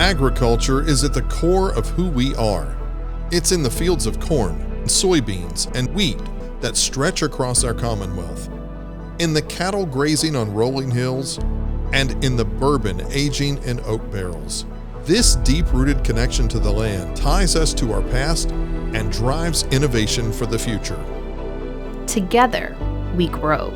Agriculture is at the core of who we are. It's in the fields of corn, soybeans, and wheat that stretch across our Commonwealth, in the cattle grazing on rolling hills, and in the bourbon aging in oak barrels. This deep-rooted connection to the land ties us to our past and drives innovation for the future. Together, we grow.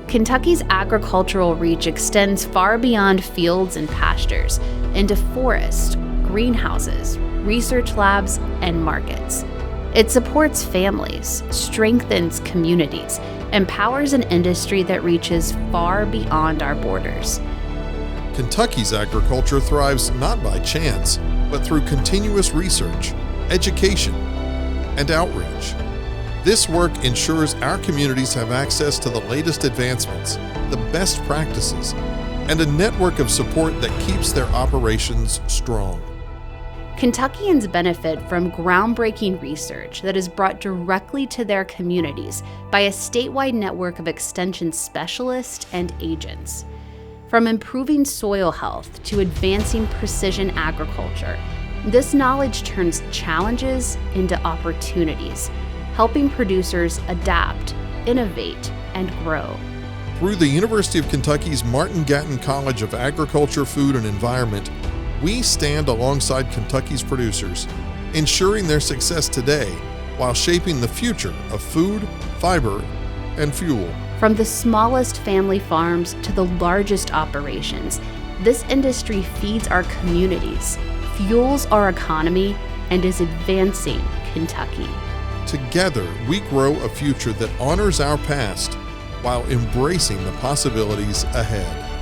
Kentucky's agricultural reach extends far beyond fields and pastures into forests, greenhouses, research labs, and markets. It supports families, strengthens communities, and powers an industry that reaches far beyond our borders. Kentucky's agriculture thrives not by chance, but through continuous research, education, and outreach. This work ensures our communities have access to the latest advancements, the best practices, and a network of support that keeps their operations strong. Kentuckians benefit from groundbreaking research that is brought directly to their communities by a statewide network of extension specialists and agents. From improving soil health to advancing precision agriculture, this knowledge turns challenges into opportunities, helping producers adapt, innovate, and grow. Through the University of Kentucky's Martin-Gatton College of Agriculture, Food, and Environment, we stand alongside Kentucky's producers, ensuring their success today while shaping the future of food, fiber, and fuel. From the smallest family farms to the largest operations, this industry feeds our communities, fuels our economy, and is advancing Kentucky. Together, we grow a future that honors our past while embracing the possibilities ahead.